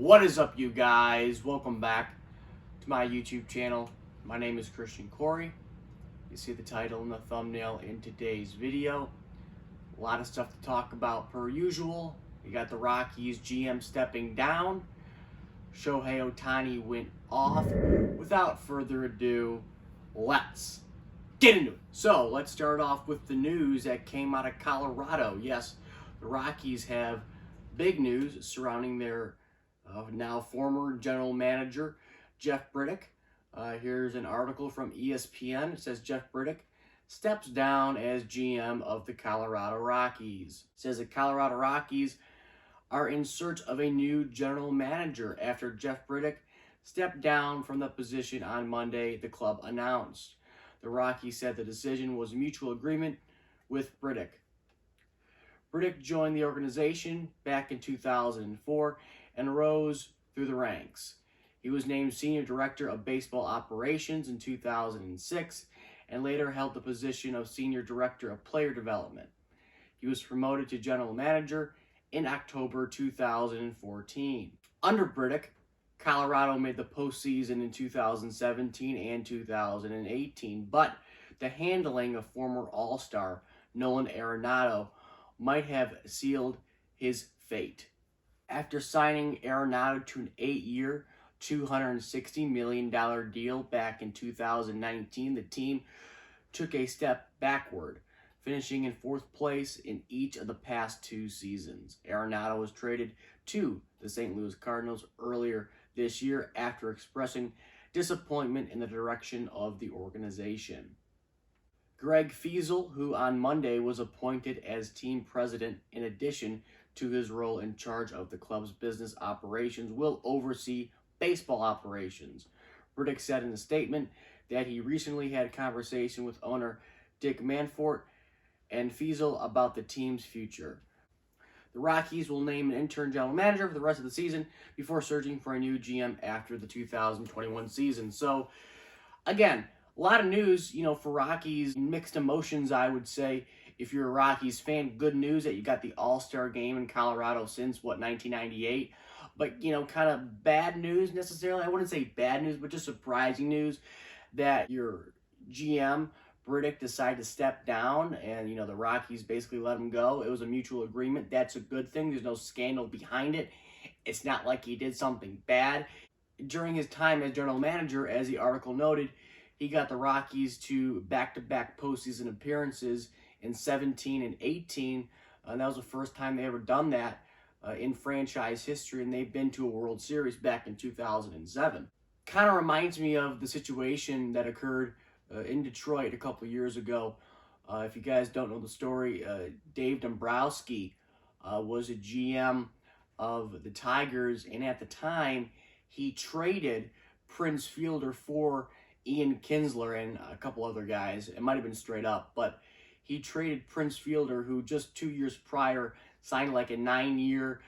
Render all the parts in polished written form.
What is up, you guys? Welcome back to my YouTube channel. My name is Christian Corey. You see the title and the thumbnail in today's video. A lot of stuff to talk about per usual. You got the Rockies GM stepping down. Shohei Ohtani went off. Without further ado, let's get into it. So let's start off with the news that came out of Colorado. Yes, the Rockies have big news surrounding their now former general manager, Jeff Bridich. Here's an article from ESPN. It says Jeff Bridich steps down as GM of the Colorado Rockies. It says the Colorado Rockies are in search of a new general manager after Jeff Bridich stepped down from the position on Monday, the club announced. The Rockies said the decision was a mutual agreement with Bridich. Bridich joined the organization back in 2004 and rose through the ranks. He was named Senior Director of Baseball Operations in 2006 and later held the position of Senior Director of Player Development. He was promoted to General Manager in October 2014. Under Bridich, Colorado made the postseason in 2017 and 2018, but the handling of former All-Star Nolan Arenado might have sealed his fate. After signing Arenado to an 8-year, $260 million deal back in 2019, the team took a step backward, finishing in fourth place in each of the past two seasons. Arenado was traded to the St. Louis Cardinals earlier this year after expressing disappointment in the direction of the organization. Greg Fiesel, who on Monday was appointed as team president in addition to his role in charge of the club's business operations, will oversee baseball operations. Bridich said in a statement that he recently had a conversation with owner Dick Manfort and Fiesel about the team's future. The Rockies will name an interim general manager for the rest of the season before searching for a new GM after the 2021 season. So, again, a lot of news, for Rockies, mixed emotions, I would say. If you're a Rockies fan, good news that you got the All-Star game in Colorado since, 1998. But, kind of bad news necessarily. I wouldn't say bad news, but just surprising news that your GM, Bridich, decided to step down and, the Rockies basically let him go. It was a mutual agreement. That's a good thing. There's no scandal behind it. It's not like he did something bad. During his time as general manager, as the article noted, he got the Rockies to back-to-back postseason appearances in 17 and 18. And that was the first time they ever done that in franchise history, and they've been to a World Series back in 2007. Kind of reminds me of the situation that occurred in Detroit a couple of years ago. If you guys don't know the story, Dave Dombrowski was a GM of the Tigers, and at the time, he traded Prince Fielder for Ian Kinsler and a couple other guys. It might have been straight up, but he traded Prince Fielder, who just 2 years prior signed like a 9-year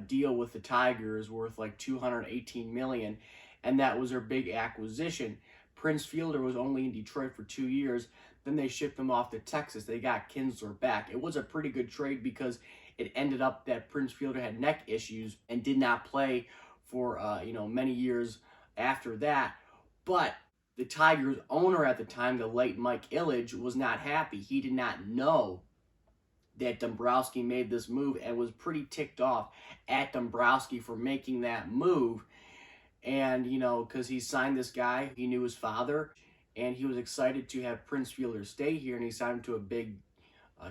deal with the Tigers worth like $218 million, and that was their big acquisition. Prince Fielder was only in Detroit for 2 years. Then they shipped him off to Texas. They got Kinsler back. It was a pretty good trade because it ended up that Prince Fielder had neck issues and did not play for many years after that. But the Tigers owner at the time, the late Mike Ilitch, was not happy. He did not know that Dombrowski made this move and was pretty ticked off at Dombrowski for making that move. And, because he signed this guy, he knew his father, and he was excited to have Prince Fielder stay here, and he signed him to a big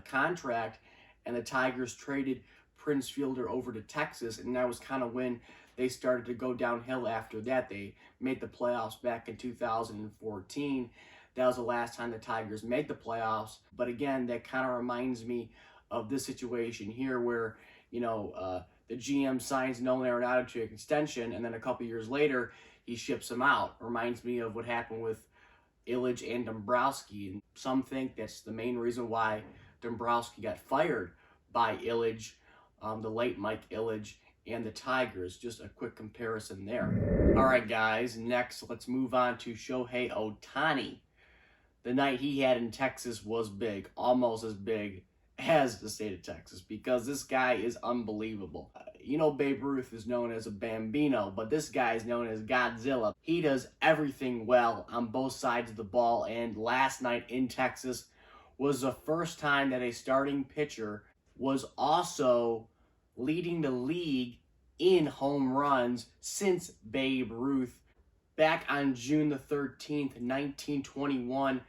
contract, and the Tigers traded Prince Fielder over to Texas, and that was kind of when they started to go downhill after that. They made the playoffs back in 2014. That was the last time the Tigers made the playoffs. But again, that kind of reminds me of this situation here where, the GM signs Nolan Arenado to an extension, and then a couple years later, he ships him out. Reminds me of what happened with Ilitch and Dombrowski. And some think that's the main reason why Dombrowski got fired by Ilitch, the late Mike Ilitch, and the Tigers. Just a quick comparison there. All right, guys, next let's move on to Shohei Ohtani. The night he had in Texas was big, almost as big as the state of Texas, because this guy is unbelievable. You know Babe Ruth is known as a Bambino, but this guy is known as Godzilla. He does everything well on both sides of the ball, and last night in Texas was the first time that a starting pitcher was also leading the league in home runs since Babe Ruth back on June the 13th, 1921,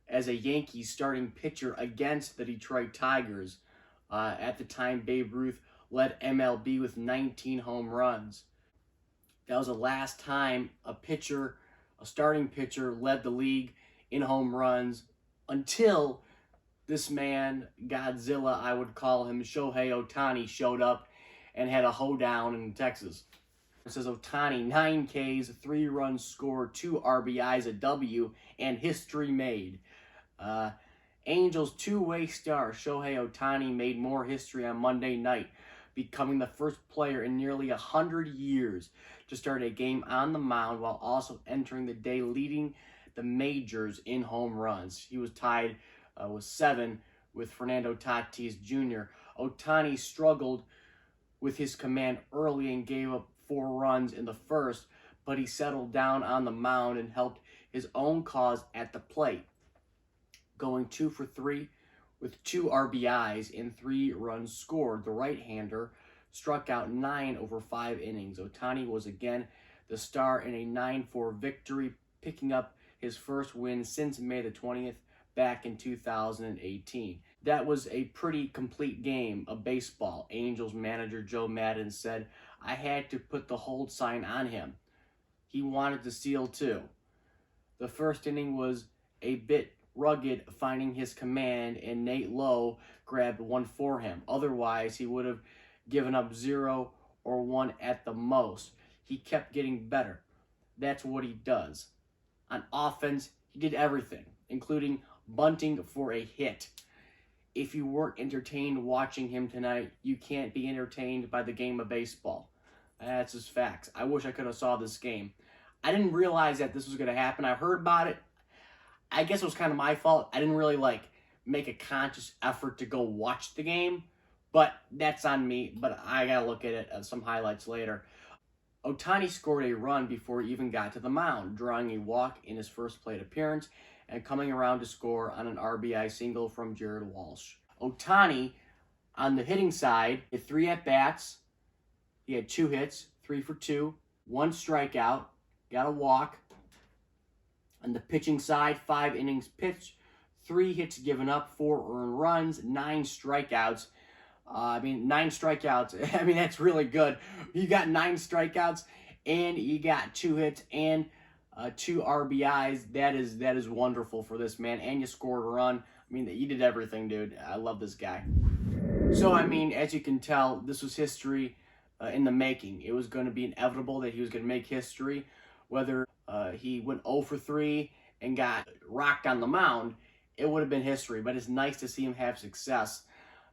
as a Yankees starting pitcher against the Detroit Tigers. At the time, Babe Ruth led MLB with 19 home runs. That was the last time a starting pitcher, led the league in home runs until this man, Godzilla, I would call him, Shohei Ohtani, showed up and had a hoedown in Texas. It says Ohtani, 9 Ks, 3 runs scored, 2 RBIs, a W, and history made. Angels two-way star Shohei Ohtani made more history on Monday night, becoming the first player in nearly 100 years to start a game on the mound while also entering the day leading the majors in home runs. He was tied with 7 with Fernando Tatis Jr. Ohtani struggled with his command early and gave up 4 runs in the first, but he settled down on the mound and helped his own cause at the plate, going 2 for 3 with 2 RBIs and 3 runs scored. The right-hander struck out 9 over 5 innings. Ohtani was again the star in a 9-4 victory, picking up his first win since May the 20th back in 2018. That was a pretty complete game of baseball. Angels manager Joe Maddon said, "I had to put the hold sign on him. He wanted to steal too." The first inning was a bit rugged, finding his command, and Nate Lowe grabbed 1 for him. Otherwise, he would have given up 0 or 1 at the most. He kept getting better. That's what he does. On offense, he did everything, including bunting for a hit. If you weren't entertained watching him tonight, you can't be entertained by the game of baseball. That's just facts. I wish I could have saw this game. I didn't realize that this was going to happen. I heard about it. I guess it was kind of my fault. I didn't really make a conscious effort to go watch the game, but that's on me. But I got to look at it some highlights later. Ohtani scored a run before he even got to the mound, drawing a walk in his first plate appearance and coming around to score on an RBI single from Jared Walsh. Ohtani, on the hitting side, had 3 at-bats. He had 2 hits, 3 for 2, 1 strikeout, got a walk. On the pitching side, 5 innings pitched, 3 hits given up, 4 earned runs, 9 strikeouts. 9 strikeouts. That's really good. You got 9 strikeouts, and you got 2 hits and 2 RBIs. That is wonderful for this man. And you scored a run. You did everything, dude. I love this guy. So, as you can tell, this was history in the making. It was going to be inevitable that he was going to make history. Whether he went 0 for 3 and got rocked on the mound, it would have been history. But it's nice to see him have success.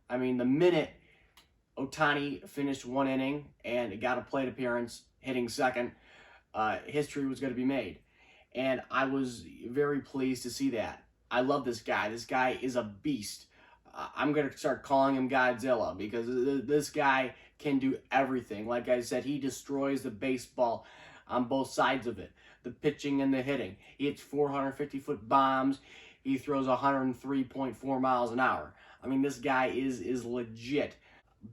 The minute Ohtani finished 1 inning and got a plate appearance hitting second, history was going to be made. And I was very pleased to see that. I love this guy. This guy is a beast. I'm going to start calling him Godzilla because this guy can do everything. Like I said, he destroys the baseball on both sides of it, the pitching and the hitting. He hits 450-foot bombs. He throws 103.4 miles an hour. This guy is legit.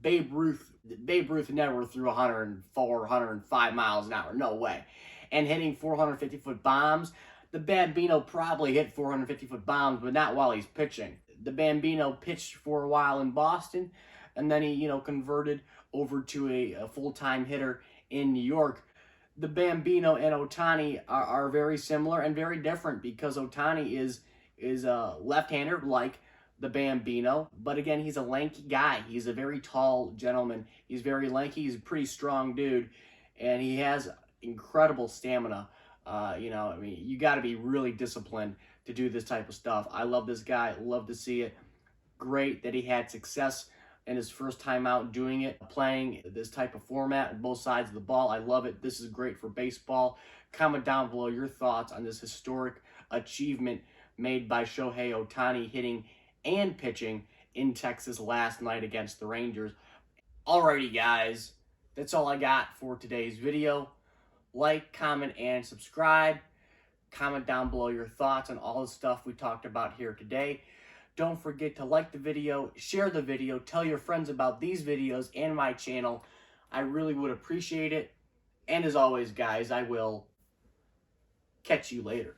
Babe Ruth never threw 104, 105 miles an hour. No way. And hitting 450-foot bombs, the Bambino probably hit 450-foot bombs, but not while he's pitching. The Bambino pitched for a while in Boston, and then he, converted over to a full-time hitter in New York. The Bambino and Ohtani are very similar and very different because Ohtani is a left-hander like the Bambino, but again, he's a lanky guy. He's a very tall gentleman. He's very lanky. He's a pretty strong dude, and he has incredible stamina. You got to be really disciplined to do this type of stuff. I love this guy. Love to see it. Great that he had success in his first time out doing it, playing this type of format on both sides of the ball. I love it. This is great for baseball. Comment down below your thoughts on this historic achievement made by Shohei Ohtani hitting and pitching in Texas last night against the Rangers. Alrighty, guys. that's all I got for today's video. Like, comment, and subscribe. Comment down below your thoughts on all the stuff we talked about here today. Don't forget to like the video, share the video, tell your friends about these videos and my channel. I really would appreciate it. And as always, guys, I will catch you later.